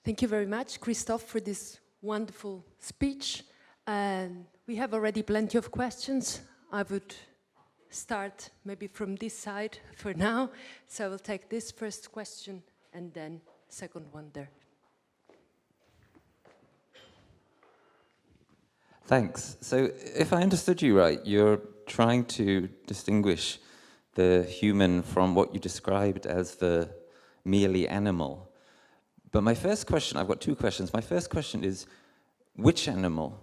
Thank you very much, Christoph, for this wonderful speech. And we have already plenty of questions. I would start maybe from this side for now. So I will take this first question and then second one there. Thanks. So if I understood you right, you're trying to distinguish the human from what you described as the merely animal. But my first question, I've got two questions. My first question is, which animal?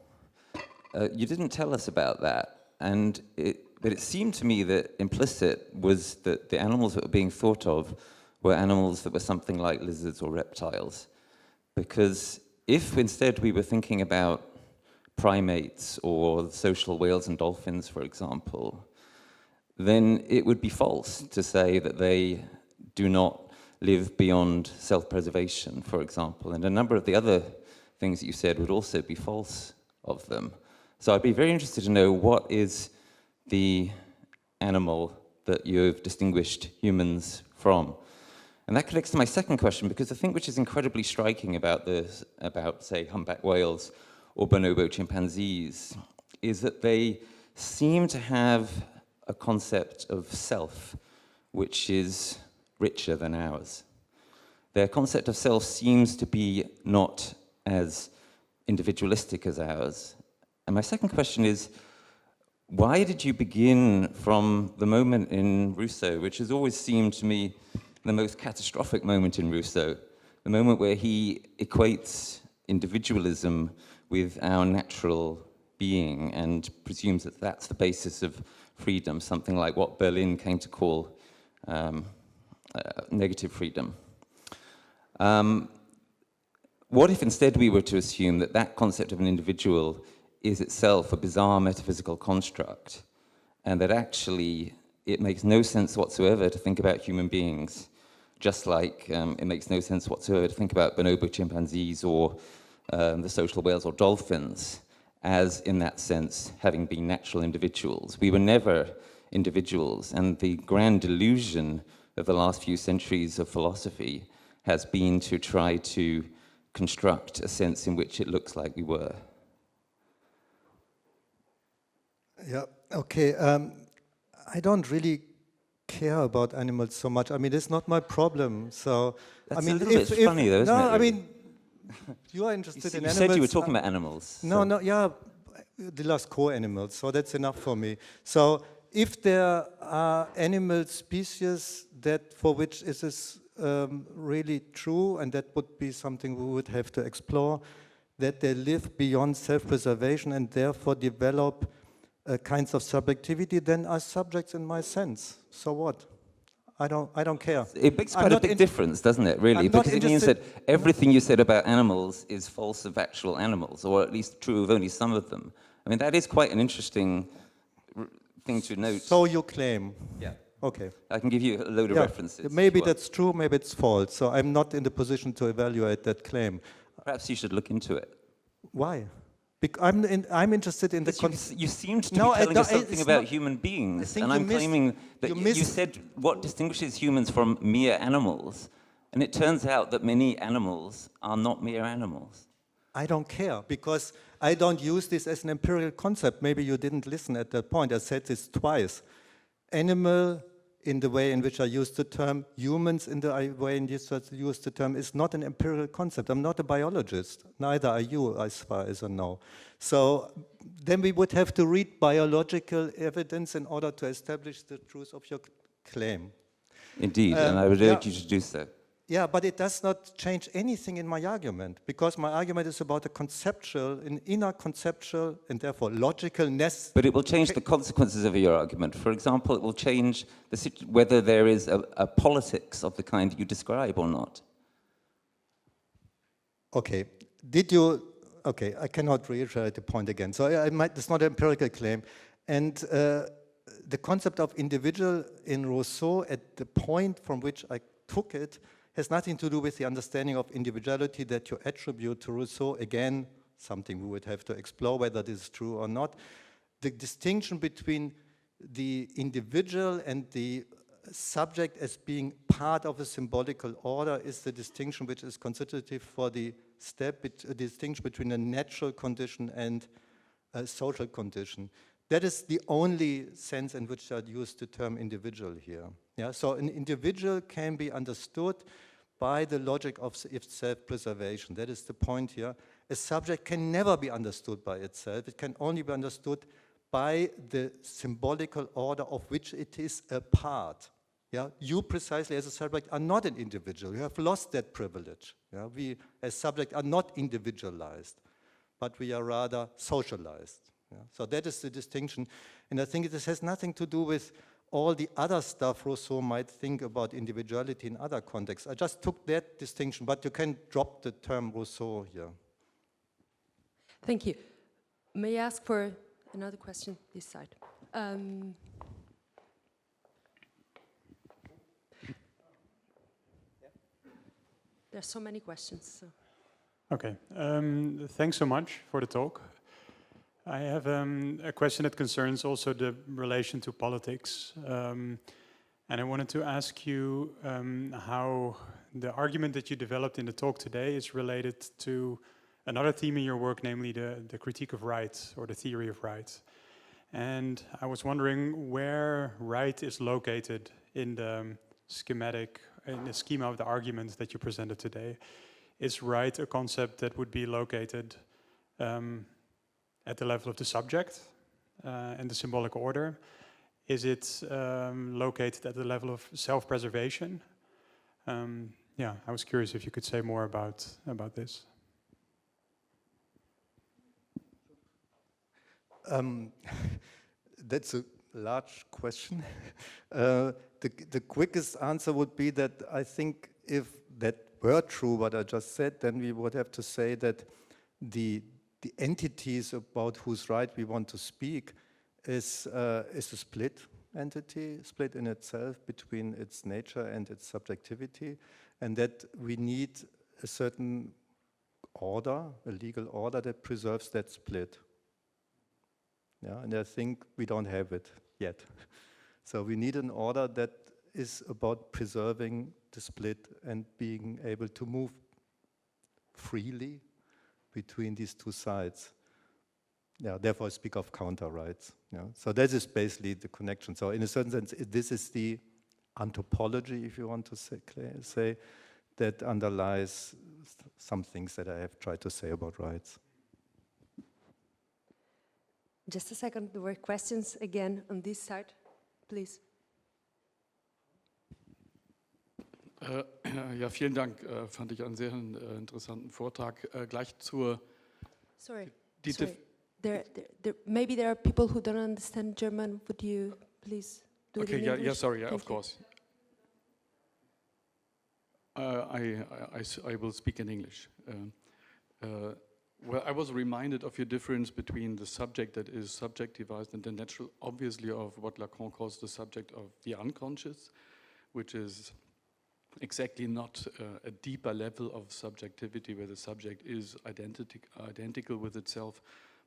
You didn't tell us about that, but it seemed to me that implicit was that the animals that were being thought of were animals that were something like lizards or reptiles. Because if instead we were thinking about primates or social whales and dolphins, for example, then it would be false to say that they do not live beyond self-preservation, for example. And a number of the other things that you said would also be false of them. So I'd be very interested to know what is the animal that you've distinguished humans from. And that connects to my second question, because the thing which is incredibly striking about this, about, say, humpback whales or bonobo chimpanzees, is that they seem to have a concept of self which is richer than ours. Their concept of self seems to be not as individualistic as ours. And my second question is, why did you begin from the moment in Rousseau, which has always seemed to me the most catastrophic moment in Rousseau, the moment where he equates individualism with our natural being and presumes that that's the basis of freedom, something like what Berlin came to call negative freedom. What if instead we were to assume that that concept of an individual is itself a bizarre metaphysical construct, and that actually it makes no sense whatsoever to think about human beings, just like it makes no sense whatsoever to think about bonobo chimpanzees or the social whales or dolphins as, in that sense, having been natural individuals. We were never individuals, and the grand delusion of the last few centuries of philosophy has been to try to construct a sense in which it looks like we were. Yeah, okay. I don't really care about animals so much. I mean, it's not my problem. So, That's I mean, a little bit funny, though, isn't it? No, I really? mean, you are interested in animals. You said you were talking about animals. No, no, yeah, the last co-animals, so that's enough for me. So if there are animal species that for which it is really true, and that would be something we would have to explore, that they live beyond self-preservation and therefore develop kinds of subjectivity, then are subjects in my sense. So what? I don't care. It makes quite a big difference, doesn't it, really? Because it means that everything you said about animals is false of actual animals, or at least true of only some of them. I mean, that is quite an interesting thing to note. So you claim? Yeah. Okay. I can give you a load of references. Maybe that's true, maybe it's false. So I'm not in the position to evaluate that claim. Perhaps you should look into it. Why? I'm interested in the... You seemed to be telling us something about human beings, and I'm claiming that you said what distinguishes humans from mere animals, and it turns out that many animals are not mere animals. I don't care, because I don't use this as an empirical concept. Maybe you didn't listen at that point. I said this twice. Animal, in the way in which I use the term, humans in the way in which I use the term, is not an empirical concept. I'm not a biologist. Neither are you, as far as I know. So then we would have to read biological evidence in order to establish the truth of your claim. Indeed, and I would urge you to do so. Yeah, but it does not change anything in my argument, because my argument is about a conceptual, an inner conceptual, and therefore logicalness. But it will change the consequences of your argument. For example, it will change whether there is a politics of the kind that you describe or not. Okay, okay, I cannot reiterate the point again. So it's not an empirical claim. And the concept of individual in Rousseau, at the point from which I took it, has nothing to do with the understanding of individuality that you attribute to Rousseau. Again, something we would have to explore whether this is true or not. The distinction between the individual and the subject as being part of a symbolical order is the distinction which is constitutive for the distinction between a natural condition and a social condition. That is the only sense in which I use the term individual here. Yeah? So an individual can be understood by the logic of its self-preservation. That is the point here. A subject can never be understood by itself. It can only be understood by the symbolical order of which it is a part. Yeah? You precisely as a subject are not an individual. You have lost that privilege. Yeah? We as subject are not individualized, but we are rather socialized. Yeah? So that is the distinction. And I think this has nothing to do with all the other stuff Rousseau might think about individuality in other contexts. I just took that distinction, but you can drop the term Rousseau here. Thank you. May I ask for another question this side? There's so many questions. So. Okay, thanks so much for the talk. I have a question that concerns also the relation to politics. And I wanted to ask you how the argument that you developed in the talk today is related to another theme in your work, namely the critique of right or the theory of right. And I was wondering where right is located in the schematic, in the schema of the argument that you presented today. Is right a concept that would be located at the level of the subject and the symbolic order? Is it located at the level of self-preservation? Yeah, I was curious if you could say more about this. That's a large question. The quickest answer would be that I think if that were true, what I just said, then we would have to say that the entities about whose right we want to speak is a split entity, split in itself between its nature and its subjectivity, and that we need a certain order, a legal order that preserves that split. Yeah, and I think we don't have it yet. So we need an order that is about preserving the split and being able to move freely between these two sides. Yeah, therefore I speak of counter rights. Yeah. So that is basically the connection. So in a certain sense, this is the anthropology, if you want to say that underlies some things that I have tried to say about rights. Just a second, there were questions again on this side, please. Ja, vielen Dank. Fand ich einen sehr interessanten Vortrag. Gleich zur... Sorry. Maybe there are people who don't understand German. Would you please do it in English? Yeah, sorry, yeah, of course. I will speak in English. Well, I was reminded of your difference between the subject that is subjectivized and the natural, obviously, of what Lacan calls the subject of the unconscious, which is exactly not a deeper level of subjectivity where the subject is identical with itself,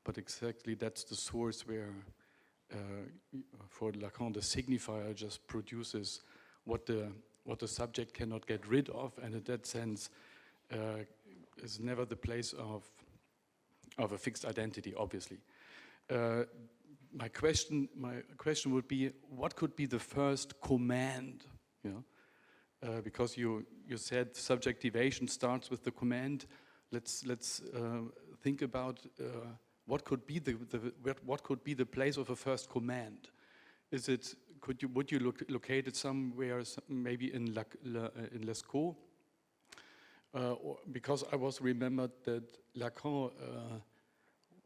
but exactly that's the source where, for Lacan, the signifier just produces what the subject cannot get rid of, and in that sense is never the place of a fixed identity, obviously. My question would be, what could be the first command? You know? Because you said subjectivation starts with the command. Let's think about what could be the place of a first command. Would you locate it somewhere, maybe in Lescaut? Because I was remembered that Lacan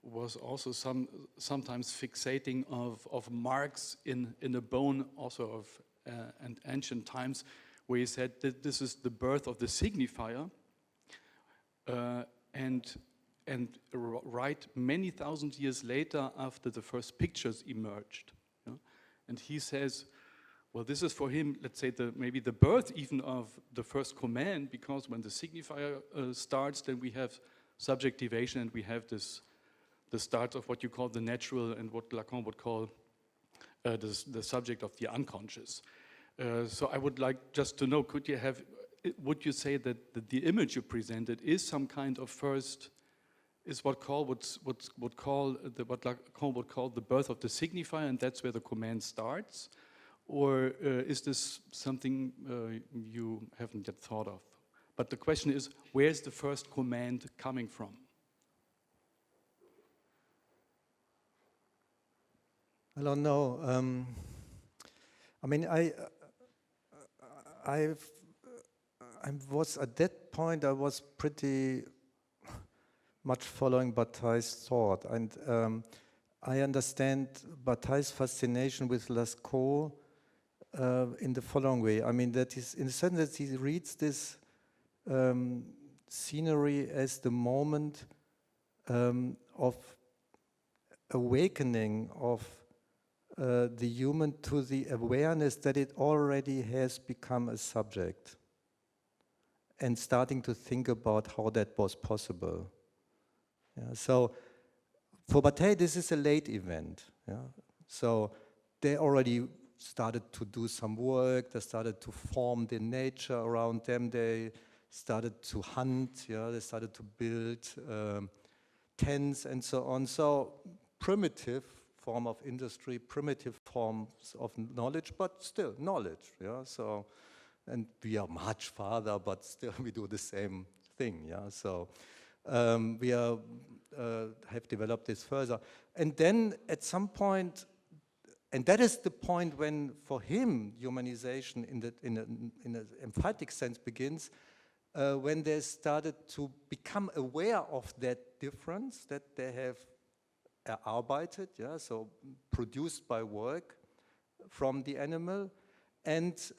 was also sometimes fixating of marks in a bone, also of ancient times, where he said that this is the birth of the signifier, and right many thousand years later, after the first pictures emerged, you know? And he says, well, this is for him, let's say, maybe the birth even of the first command, because when the signifier starts, then we have subjectivation, and we have the start of what you call the natural, and what Lacan would call the subject of the unconscious. So I would like just to know, would you say that the image you presented is some kind of first, is what Lacan would call the birth of the signifier, and that's where the command starts? Or is this something you haven't yet thought of? But the question is, where's the first command coming from? I don't know. I mean, I was at that point. I was pretty much following Bataille's thought, and I understand Bataille's fascination with Lascaux in the following way. I mean, that is in the sense that he reads this scenery as the moment of awakening of the human to the awareness that it already has become a subject, and starting to think about how that was possible. Yeah, so for Bataille, this is a late event. Yeah? So they already started to do some work, they started to form the nature around them, they started to hunt, yeah? They started to build tents and so on. So primitive form of industry, primitive forms of knowledge, but still knowledge. Yeah? So, and we are much farther, but still we do the same thing. Yeah? So we have developed this further. And then at some point, and that is the point when, for him, humanization in an emphatic sense begins, when they started to become aware of that difference that they have erarbeitet, yeah, so produced by work from the animal, and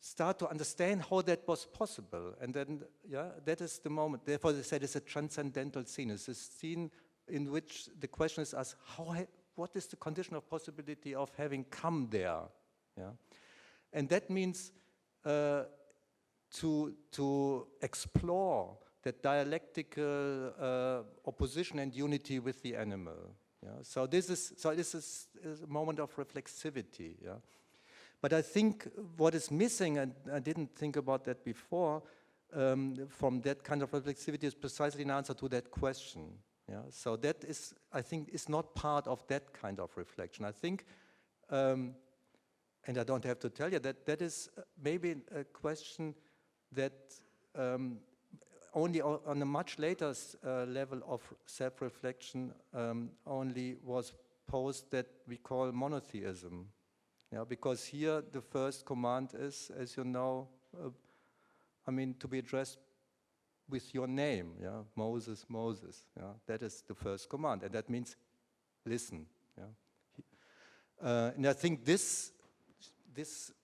start to understand how that was possible. And then, yeah, that is the moment. Therefore, they said it's a transcendental scene. It's a scene in which the question is asked, what is the condition of possibility of having come there? Yeah? And that means to explore that dialectical opposition and unity with the animal. Yeah? So this is a moment of reflexivity. Yeah? But I think what is missing, and I didn't think about that before, from that kind of reflexivity is precisely an answer to that question. Yeah? So that is, I think, is not part of that kind of reflection. I think, and I don't have to tell you, that is maybe a question that only on a much later level of self-reflection only was posed that we call monotheism. Yeah, because here the first command is, as you know, I mean, to be addressed with your name. Yeah, Moses, Moses. Yeah, that is the first command, and that means listen. Yeah, and I think this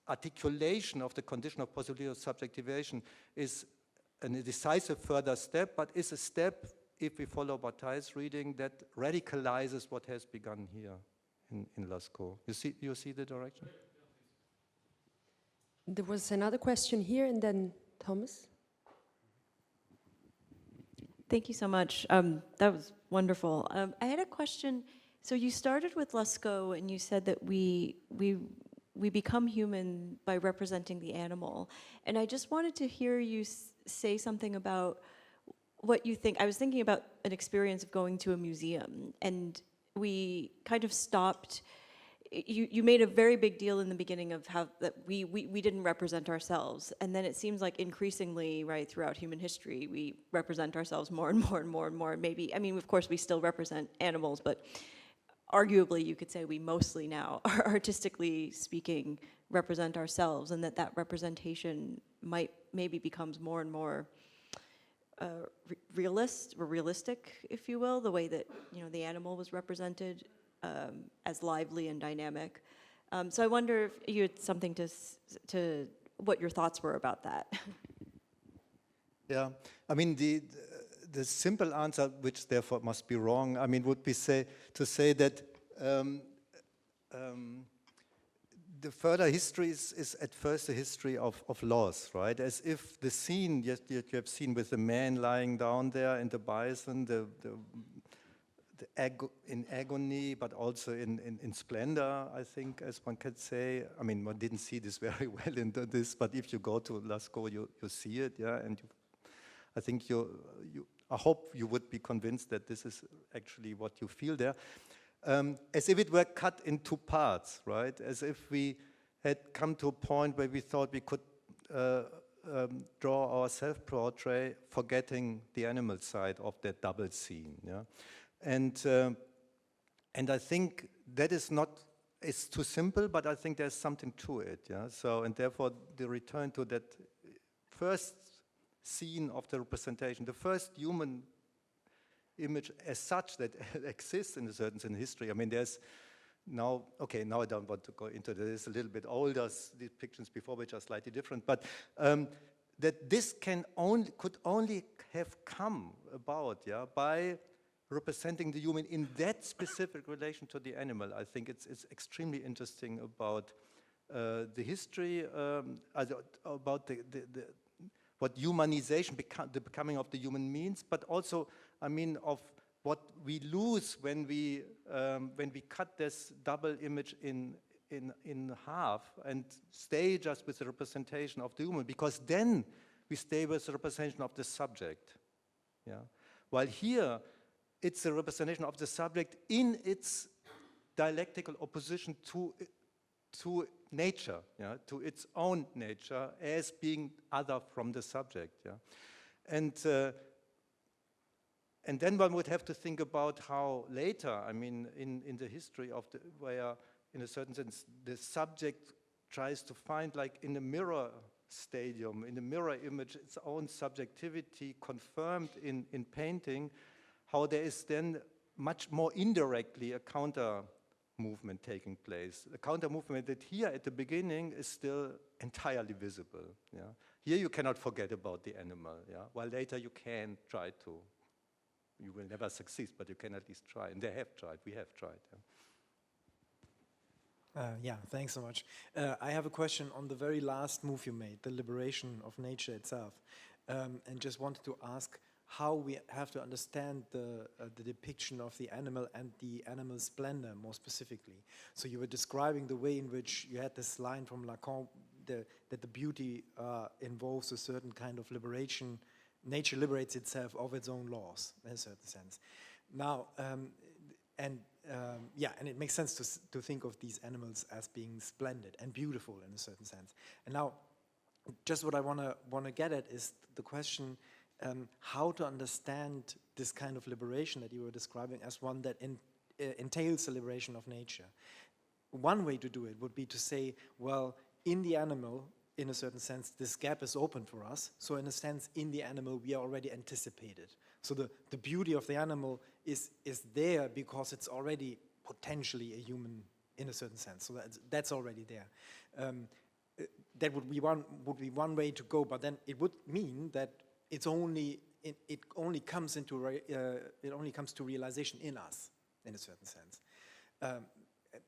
articulation of the condition of possibility of subjectivation is a decisive further step, but is a step, if we follow Bataille's reading, that radicalizes what has begun here in Lascaux. You see the direction? There was another question here, and then Thomas. Thank you so much. That was wonderful. I had a question. So you started with Lascaux, and you said that we become human by representing the animal. And I just wanted to hear you say something about what you think. I was thinking about an experience of going to a museum, and we kind of stopped. You made a very big deal in the beginning of how that we didn't represent ourselves, and then it seems like increasingly, right, throughout human history, we represent ourselves more and more and more and more. Maybe, I mean, of course, we still represent animals, but arguably, you could say we mostly now, artistically speaking, represent ourselves, and that representation maybe becomes more and more realistic, if you will, the way that the animal was represented as lively and dynamic. So I wonder if you had something to what your thoughts were about that. Yeah, I mean the simple answer, which therefore must be wrong, I mean, would be to say that the further history is at first a history of loss, right? As if the scene you have seen with the man lying down there and the bison, in agony, but also in splendor, I think, as one can say. I mean, one didn't see this very well in this, but if you go to Lascaux, you see it, yeah, and I think I hope you would be convinced that this is actually what you feel there. As if it were cut into parts, right? As if we had come to a point where we thought we could draw our self-portrait, forgetting the animal side of that double scene, yeah? And I think that it's too simple, but I think there's something to it, yeah? So, and therefore the return to that first scene of the representation, the first human image as such that exists in a certain sense in history. I mean, there's now I don't want to go into this, a little bit older depictions before which are slightly different, but that this could only have come about, yeah, by representing the human in that specific relation to the animal. I think it's extremely interesting about the history, about what humanization, the becoming of the human means, but also, I mean, of what we lose when we cut this double image in half and stay just with the representation of the human, because then we stay with the representation of the subject. Yeah. While here, it's a representation of the subject in its dialectical opposition to nature, yeah, to its own nature as being other from the subject. Yeah. And then one would have to think about how later, I mean, in the history of where, in a certain sense, the subject tries to find, like in a mirror stadium, in a mirror image, its own subjectivity confirmed in painting, how there is then much more indirectly a counter movement taking place. A counter movement that here at the beginning is still entirely visible. Yeah? Here you cannot forget about the animal, yeah? While later you can try to. You will never succeed, but you can at least try. And they have tried, we have tried. Yeah, thanks so much. I have a question on the very last move you made, the liberation of nature itself. And just wanted to ask how we have to understand the depiction of the animal and the animal splendor more specifically. So you were describing the way in which you had this line from Lacan, that the beauty involves a certain kind of liberation. Nature liberates itself of its own laws, in a certain sense. Now, and it makes sense to think of these animals as being splendid and beautiful in a certain sense. And now, just what I want to get at is the question, how to understand this kind of liberation that you were describing as one that entails the liberation of nature. One way to do it would be to say, well, in the animal, in a certain sense, this gap is open for us. So in a sense, in the animal, we are already anticipated. So the beauty of the animal is there because it's already potentially a human in a certain sense. So that's already there. That would be one way to go, but then it would mean that it only comes to realization in us, in a certain sense.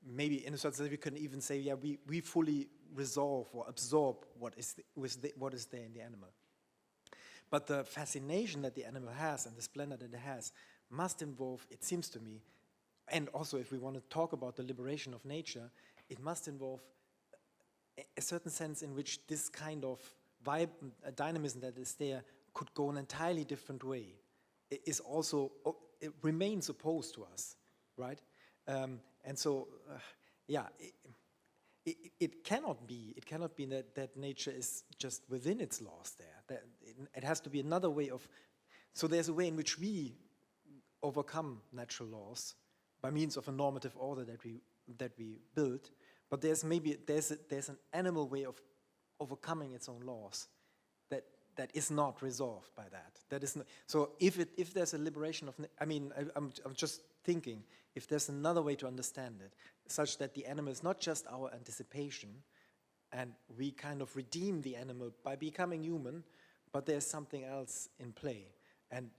Maybe in a certain sense we can even say, yeah, we fully resolve or absorb what is there in the animal. But the fascination that the animal has and the splendor that it has must involve, it seems to me, and also if we want to talk about the liberation of nature, it must involve a certain sense in which this kind of dynamism that is there could go an entirely different way. It remains opposed to us, right? And so, it cannot be that nature is just within its laws there. That it has to be another way of. So there's a way in which we overcome natural laws by means of a normative order that we build. But there's an animal way of overcoming its own laws that is not resolved by that. That is not, so if there's a liberation of, I'm just thinking, if there's another way to understand it, such that the animal is not just our anticipation, and we kind of redeem the animal by becoming human, but there's something else in play, and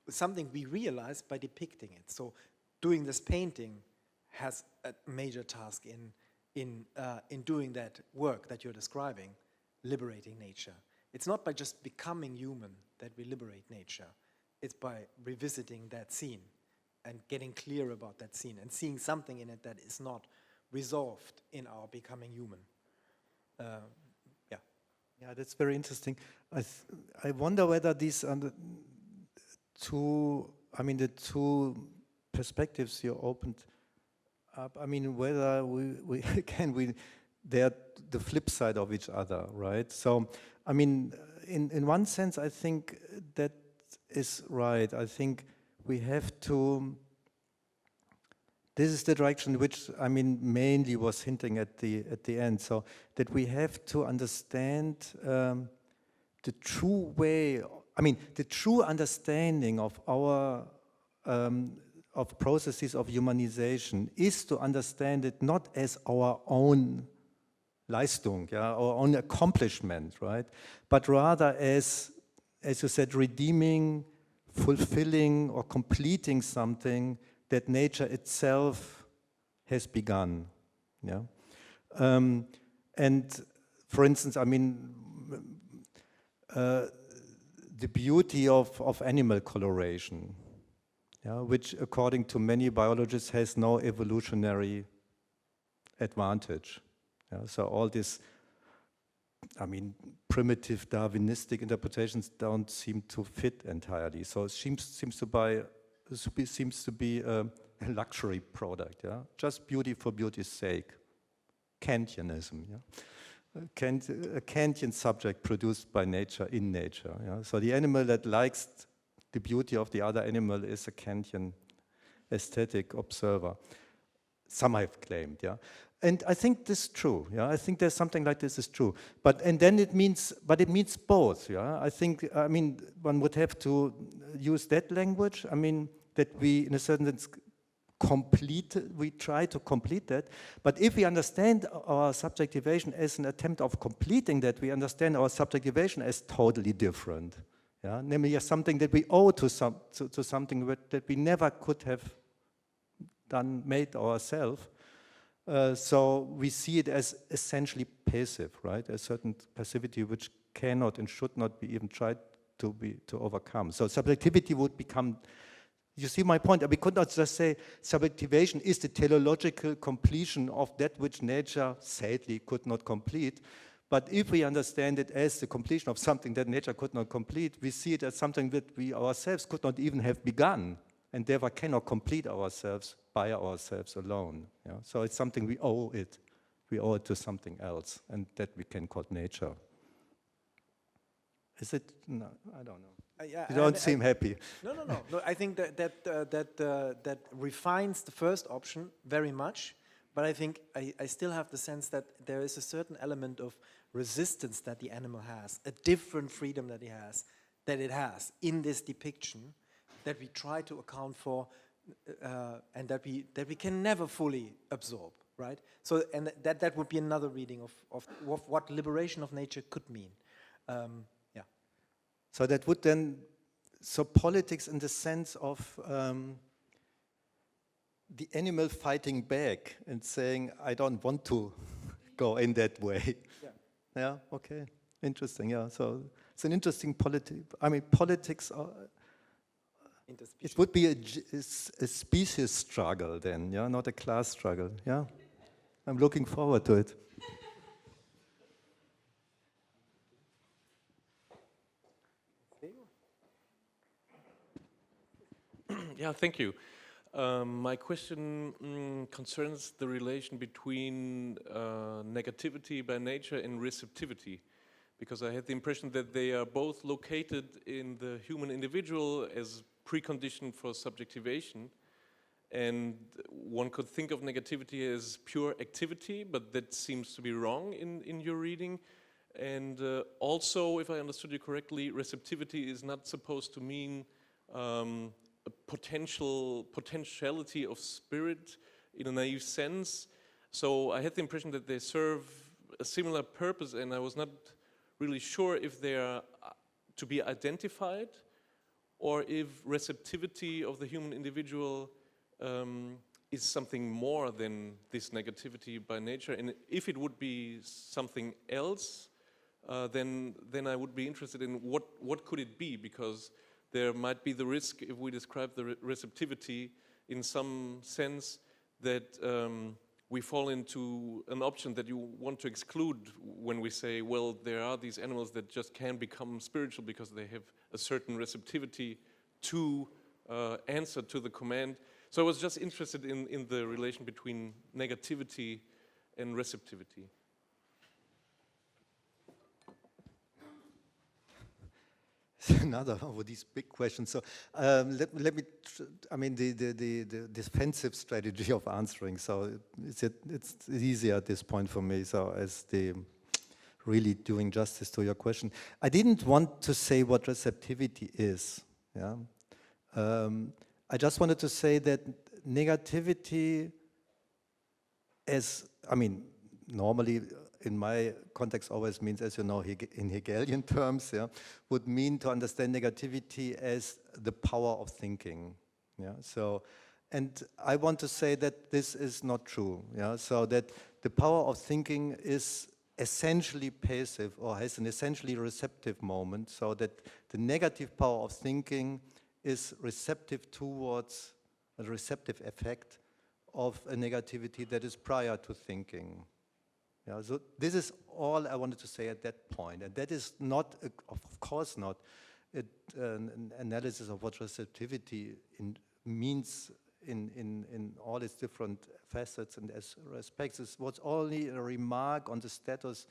something we realize by depicting it. So doing this painting has a major task in doing that work that you're describing, liberating nature. It's not by just becoming human that we liberate nature. It's by revisiting that scene and getting clear about that scene and seeing something in it that is not resolved in our becoming human. Yeah, that's very interesting. I wonder whether these are the two perspectives you opened up. I mean, whether they're the flip side of each other, right? So, I mean, in one sense, I think that is right. I think we have to. This is the direction which, I mean, mainly was hinting at the end. So that we have to understand the true way. I mean, the true understanding of our of processes of humanization is to understand it not as our own Leistung, yeah, our own accomplishment, right? But rather as you said, redeeming, fulfilling, or completing something that nature itself has begun. Yeah, and for instance, I mean, the beauty of animal coloration, yeah, which according to many biologists has no evolutionary advantage. Yeah, so all this, I mean, primitive Darwinistic interpretations don't seem to fit entirely. So it seems to be a luxury product, yeah, just beauty for beauty's sake, Kantianism, yeah, a Kantian subject produced by nature in nature. Yeah? So the animal that likes the beauty of the other animal is a Kantian aesthetic observer. Some have claimed, yeah. And I think this is true, yeah. I think there's something like this is true. But it means both, yeah. I think, I mean, one would have to use that language. I mean, that we, in a certain sense, we try to complete that. But if we understand our subjectivation as an attempt of completing that, we understand our subjectivation as totally different. Yeah? Namely, as something that we owe to something that we never could have made ourselves. So we see it as essentially passive, right? A certain passivity which cannot and should not be even tried to overcome. So subjectivity would become. You see my point? We could not just say subjectivation is the teleological completion of that which nature sadly could not complete. But if we understand it as the completion of something that nature could not complete, we see it as something that we ourselves could not even have begun, and therefore cannot complete ourselves by ourselves alone. Yeah? So it's something we owe it. We owe it to something else, and that we can call nature. Is it? No, I don't know. You don't seem happy. No. I think that refines the first option very much, but I think I still have the sense that there is a certain element of resistance that the animal has, a different freedom that it has in this depiction that we try to account for, and that we can never fully absorb, right? So, and that would be another reading of what liberation of nature could mean. So that would then, so politics in the sense of the animal fighting back and saying, I don't want to go in that way. Yeah, okay, interesting, yeah. So it's an interesting politics are, it would be a species struggle then, yeah, not a class struggle, yeah. I'm looking forward to it. Yeah, thank you. My question concerns the relation between negativity by nature and receptivity, because I had the impression that they are both located in the human individual as precondition for subjectivation, and one could think of negativity as pure activity, but that seems to be wrong in your reading. And also, if I understood you correctly, receptivity is not supposed to mean a potentiality of spirit in a naive sense. So I had the impression that they serve a similar purpose, and I was not really sure if they are to be identified or if receptivity of the human individual is something more than this negativity by nature. And if it would be something else, then I would be interested in what could it be, because there might be the risk, if we describe the receptivity, in some sense that we fall into an option that you want to exclude when we say, well, there are these animals that just can become spiritual because they have a certain receptivity to answer to the command. So I was just interested in the relation between negativity and receptivity. Another of these big questions. So let me. I mean, the defensive strategy of answering. So it's easier at this point for me. So as the really doing justice to your question, I didn't want to say what receptivity is. Yeah. I just wanted to say that negativity, normally in my context always means, as you know, in Hegelian terms, yeah, would mean to understand negativity as the power of thinking. Yeah. So, and I want to say that this is not true. Yeah. So that the power of thinking is essentially passive or has an essentially receptive moment. So that the negative power of thinking is receptive towards a receptive effect of a negativity that is prior to thinking. Yeah, so this is all I wanted to say at that point. And that is not, of course not, an analysis of what receptivity means in all its different facets and respects. It was only a remark on the status,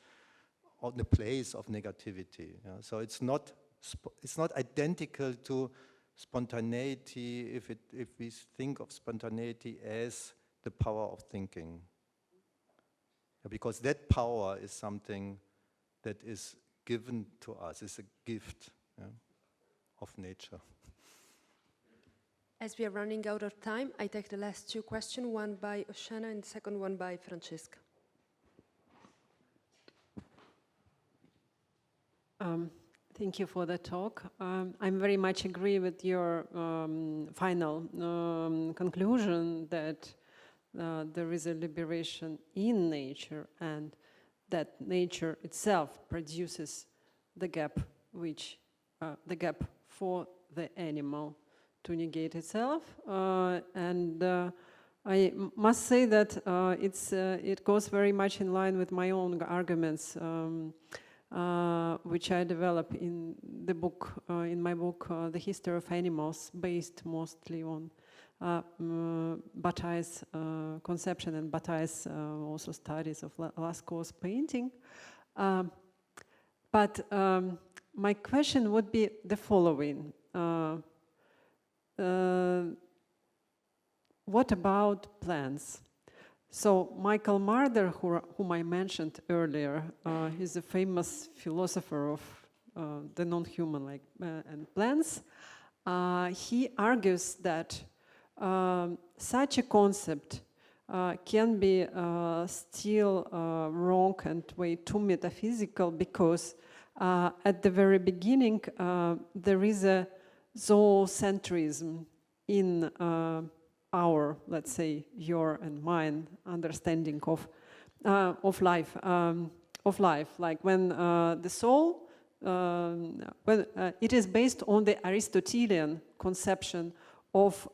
on the place of negativity. Yeah? So it's not identical to spontaneity if we think of spontaneity as the power of thinking. Because that power is something that is given to us, is a gift, yeah, of nature. As we are running out of time, I take the last two questions, one by Oshana and the second one by Francesca. Thank you for the talk. I very much agree with your final conclusion that there is a liberation in nature and that nature itself produces the gap, the gap for the animal to negate itself. And I must say that it goes very much in line with my own arguments, which I develop in the book, in my book, The History of Animals, based mostly on Bataille's conception and Bataille's also studies of Lascaux's painting. But my question would be the following. What about plants? So Michael Marder, whom I mentioned earlier, he's a famous philosopher of the non-human and plants. He argues that such a concept can be still wrong and way too metaphysical because at the very beginning there is a zoocentrism in our, let's say, your and mine understanding of life. Like when the soul, when it is based on the Aristotelian conception of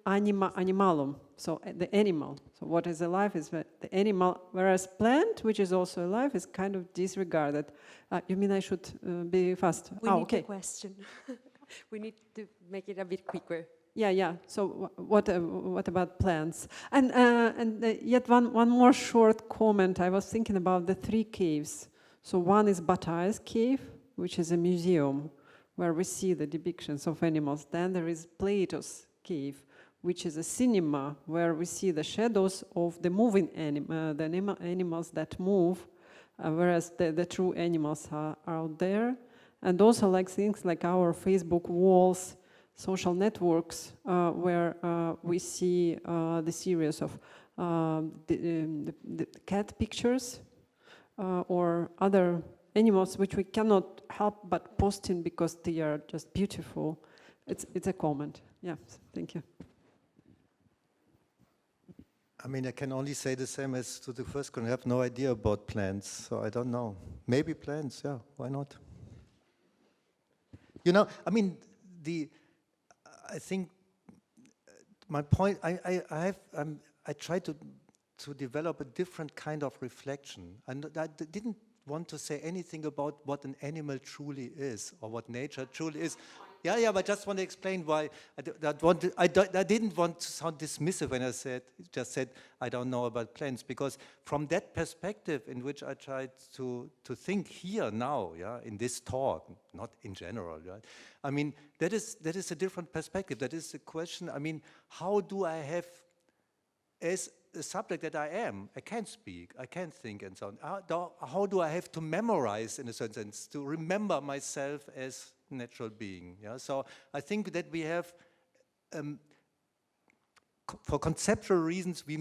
animalum, so the animal. So what is alive is the animal, whereas plant, which is also alive, is kind of disregarded. You mean I should be fast? We need okay. a question. We need to make it a bit quicker. Yeah. So what about plants? And yet one more short comment. I was thinking about the three caves. So one is Bataille's cave, which is a museum where we see the depictions of animals. Then there is Plato's cave, which is a cinema where we see the shadows of the moving animals that move, whereas the true animals are out there. And also like things like our Facebook walls, social networks, where we see the series of the cat pictures or other animals which we cannot help but posting because they are just beautiful. It's a comment. Yeah, thank you. I mean, I can only say the same as to the first one. I have no idea about plants, so I don't know. Maybe plants, yeah, why not? You know, I mean, I think my point, I try to develop a different kind of reflection. And I didn't want to say anything about what an animal truly is or what nature truly is. Yeah, but I just want to explain why I didn't want to sound dismissive when I just said I don't know about plants, because from that perspective in which I tried to think here now, yeah, in this talk, not in general, right? I mean, that is a different perspective. That is the question. I mean, how do I have, as a subject that I am, I can speak, I can think and so on. How do I have to memorize, in a certain sense, to remember myself as natural being? Yeah. So I think that we have, for conceptual reasons, we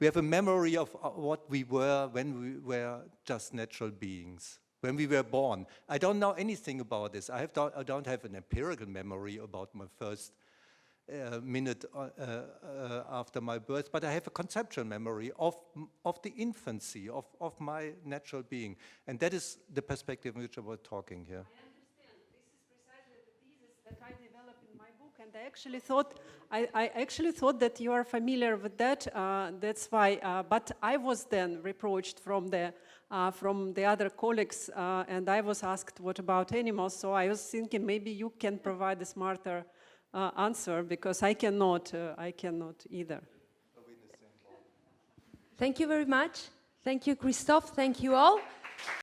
have a memory of what we were when we were just natural beings, when we were born. I don't know anything about this. I don't have an empirical memory about my first minute after my birth, but I have a conceptual memory of the infancy, of my natural being. And that is the perspective in which I was talking here. I understand. This is precisely the thesis that I developed in my book, and I actually thought that you are familiar with that. That's why. But I was then reproached from the other colleagues, and I was asked, "What about animals?" So I was thinking maybe you can provide a smarter answer, because I cannot either. Thank you very much. Thank you, Christoph. Thank you all.